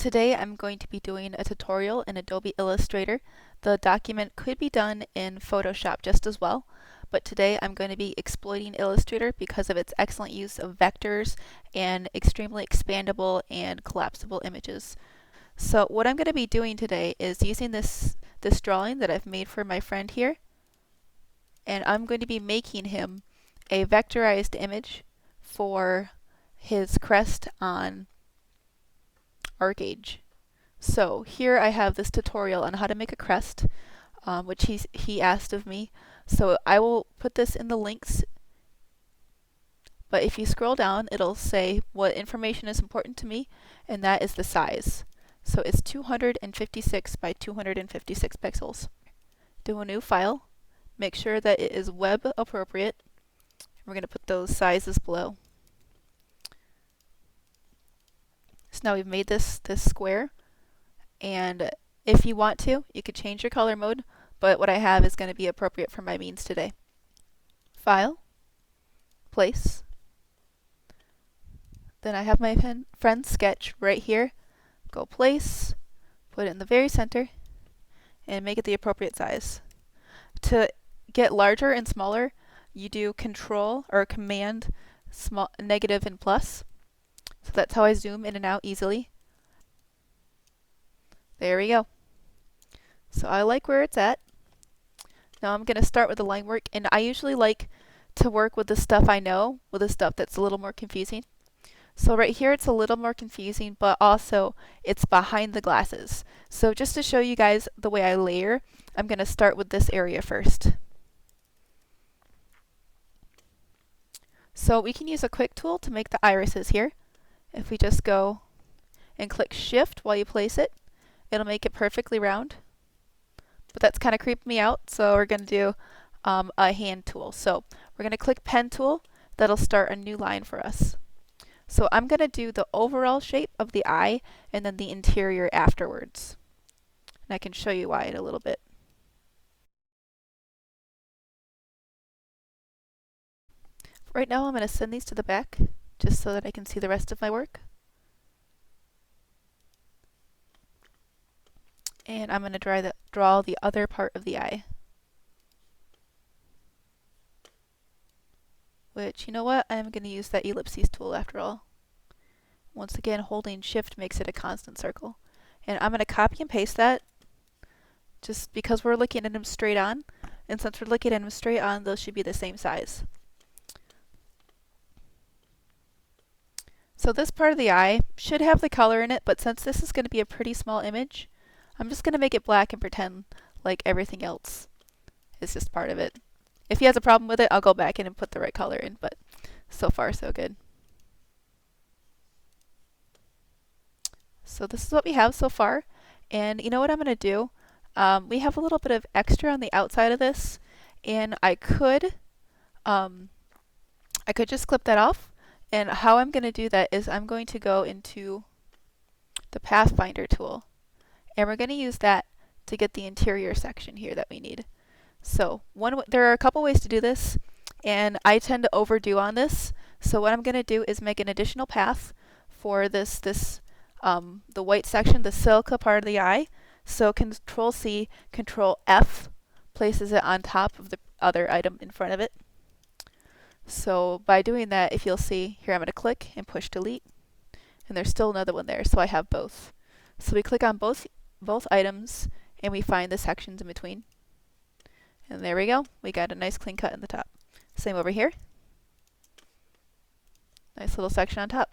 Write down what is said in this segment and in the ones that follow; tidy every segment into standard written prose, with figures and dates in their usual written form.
Today I'm going to be doing a tutorial in Adobe Illustrator. The document could be done in Photoshop just as well, but today I'm going to be exploiting Illustrator because of its excellent use of vectors and extremely expandable and collapsible images. So what I'm going to be doing today is using this drawing that I've made for my friend here, and I'm going to be making him a vectorized image for his crest on Archeage. So here I have this tutorial on how to make a crest, which he asked of me. So I will put this in the links, but if you scroll down, it'll say what information is important to me, and that is the size. So it's 256 by 256 pixels. Do a new file. Make sure that it is web appropriate. We're going to put those sizes below. So now we've made this square, and if you want to, you could change your color mode, but what I have is going to be appropriate for my means today. File, place. Then I have my friend's sketch right here. Go place, put it in the very center, and make it the appropriate size. To get larger and smaller, you do Control or Command negative and plus. So that's how I zoom in and out easily. There we go. So I like where it's at. Now I'm going to start with the line work, and I usually like to work with the stuff I know, with the stuff that's a little more confusing. So right here it's a little more confusing, but also it's behind the glasses. So just to show you guys the way I layer, I'm going to start with this area first. So we can use a quick tool to make the irises here. If we just go and click Shift while you place it, it'll make it perfectly round. But that's kind of creeped me out, so we're going to do a hand tool. So we're going to click Pen tool. That'll start a new line for us. So I'm going to do the overall shape of the eye and then the interior afterwards. And I can show you why in a little bit. Right now I'm going to send these to the back just so that I can see the rest of my work. And I'm going to draw the other part of the eye. Which, you know what, I'm going to use that ellipses tool after all. Once again, holding Shift makes it a constant circle. And I'm going to copy and paste that just because we're looking at them straight on. And since we're looking at them straight on, those should be the same size. So this part of the eye should have the color in it, but since this is going to be a pretty small image, I'm just going to make it black and pretend like everything else is just part of it. If he has a problem with it, I'll go back in and put the right color in, but so far so good. So this is what we have so far, and you know what I'm going to do? We have a little bit of extra on the outside of this, and I could just clip that off. And how I'm going to do that is I'm going to go into the Pathfinder tool, and we're going to use that to get the interior section here that we need. So there are a couple ways to do this, and I tend to overdo on this. So what I'm going to do is make an additional path for the white section, the silica part of the eye. So Control C, Control F places it on top of the other item in front of it. So by doing that, if you'll see, here I'm going to click and push delete, and there's still another one there, so I have both. So we click on both items, and we find the sections in between. And there we go, we got a nice clean cut in the top. Same over here. Nice little section on top.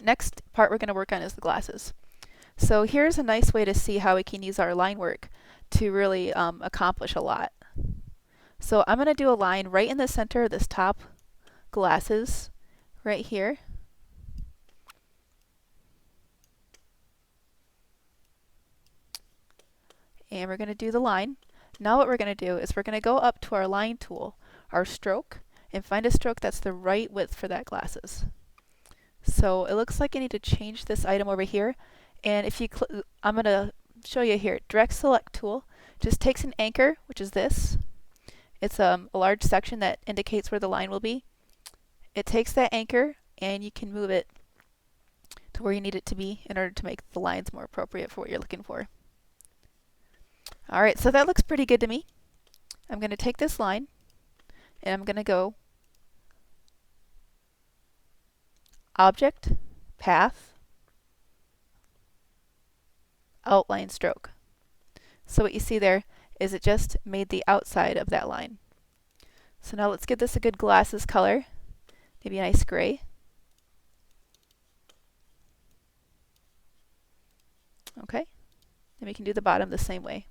Next part we're going to work on is the glasses. So here's a nice way to see how we can use our line work to really accomplish a lot. So I'm going to do a line right in the center of this top glasses, right here. And we're going to do the line. Now what we're going to do is we're going to go up to our line tool, our stroke, and find a stroke that's the right width for that glasses. So it looks like I need to change this item over here. And if you I'm going to show you here, direct select tool just takes an anchor, which is this. It's a large section that indicates where the line will be. It takes that anchor and you can move it to where you need it to be in order to make the lines more appropriate for what you're looking for. Alright, so that looks pretty good to me. I'm going to take this line and I'm going to go Object, Path, Outline Stroke. So what you see there is it just made the outside of that line. So now let's give this a good glasses color, maybe a nice gray. Okay, then we can do the bottom the same way.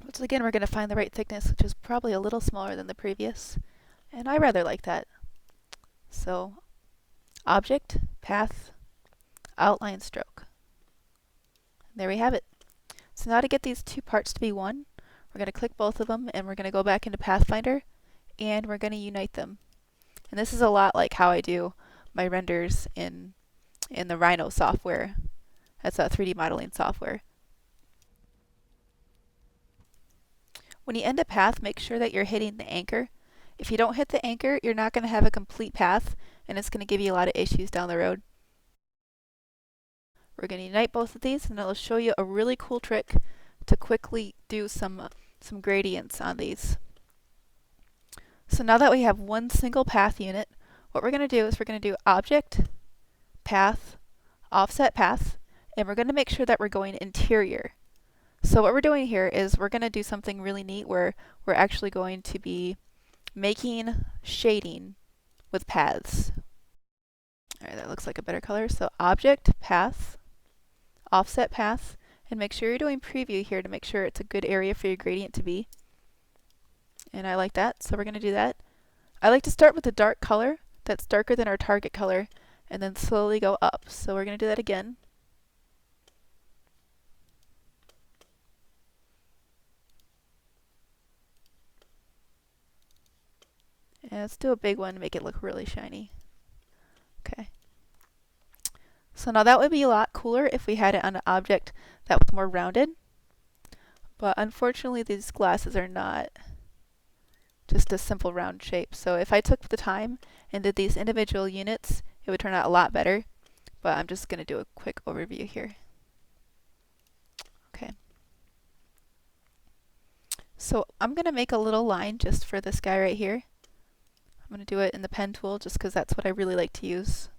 Once again, we're going to find the right thickness, which is probably a little smaller than the previous, and I rather like that. So, Object, Path, Outline Stroke. There we have it. So now to get these two parts to be one, we're going to click both of them and we're going to go back into Pathfinder and we're going to unite them. And this is a lot like how I do my renders in the Rhino software. That's a 3D modeling software. When you end a path, make sure that you're hitting the anchor. If you don't hit the anchor, you're not going to have a complete path and it's going to give you a lot of issues down the road. We're going to unite both of these and it'll show you a really cool trick to quickly do some gradients on these. So now that we have one single path unit, what we're going to do is we're going to do Object, Path, Offset Path, and we're going to make sure that we're going interior. So what we're doing here is we're going to do something really neat where we're actually going to be making shading with paths. Alright, that looks like a better color. So Object, Path, Offset Path, and make sure you're doing Preview here to make sure it's a good area for your gradient to be. And I like that, so we're going to do that. I like to start with a dark color that's darker than our target color and then slowly go up. So we're going to do that again. And let's do a big one to make it look really shiny. Okay. So now that would be a lot cooler if we had it on an object that was more rounded. But unfortunately these glasses are not just a simple round shape. So if I took the time and did these individual units, it would turn out a lot better. But I'm just going to do a quick overview here. Okay. So I'm going to make a little line just for this guy right here. I'm going to do it in the pen tool just because that's what I really like to use.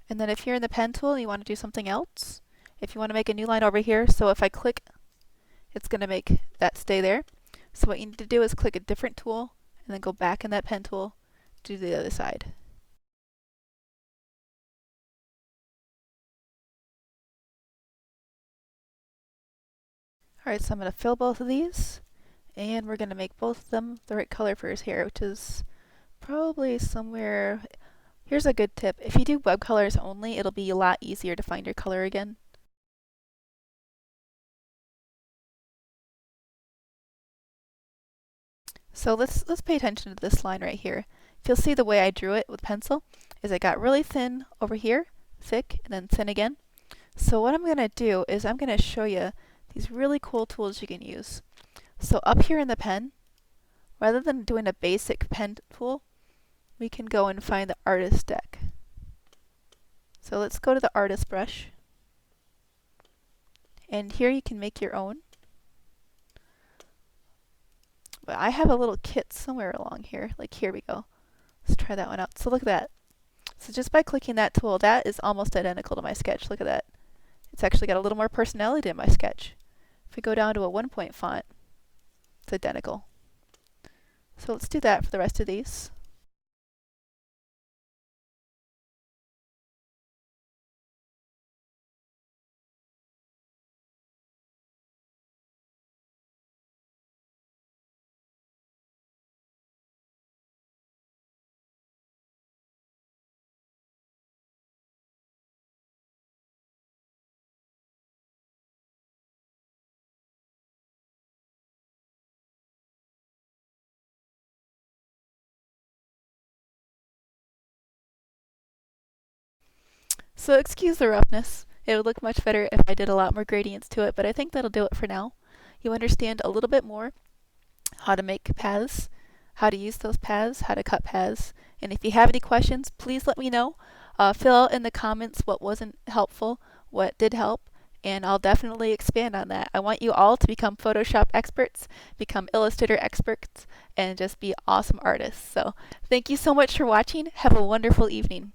And then if you're in the pen tool and you want to do something else, if you want to make a new line over here, so if I click, it's going to make that stay there. So what you need to do is click a different tool and then go back in that pen tool to the other side. Alright, so I'm going to fill both of these and we're going to make both of them the right color for his hair, which is probably somewhere. Here's a good tip. If you do web colors only, it'll be a lot easier to find your color again. So let's pay attention to this line right here. If you'll see the way I drew it with pencil is I got really thin over here, thick, and then thin again. So what I'm going to do is I'm going to show you these really cool tools you can use. So up here in the pen, rather than doing a basic pen tool, we can go and find the artist deck. So let's go to the artist brush. And here you can make your own. But I have a little kit somewhere along here. Like here we go. Let's try that one out. So look at that. So just by clicking that tool, that is almost identical to my sketch. Look at that. It's actually got a little more personality in my sketch. If we go down to a 1-point font, it's identical. So let's do that for the rest of these. So excuse the roughness. It would look much better if I did a lot more gradients to it, but I think that'll do it for now. You understand a little bit more how to make paths, how to use those paths, how to cut paths. And if you have any questions, please let me know. Fill out in the comments what wasn't helpful, what did help, and I'll definitely expand on that. I want you all to become Photoshop experts, become Illustrator experts, and just be awesome artists. So thank you so much for watching. Have a wonderful evening.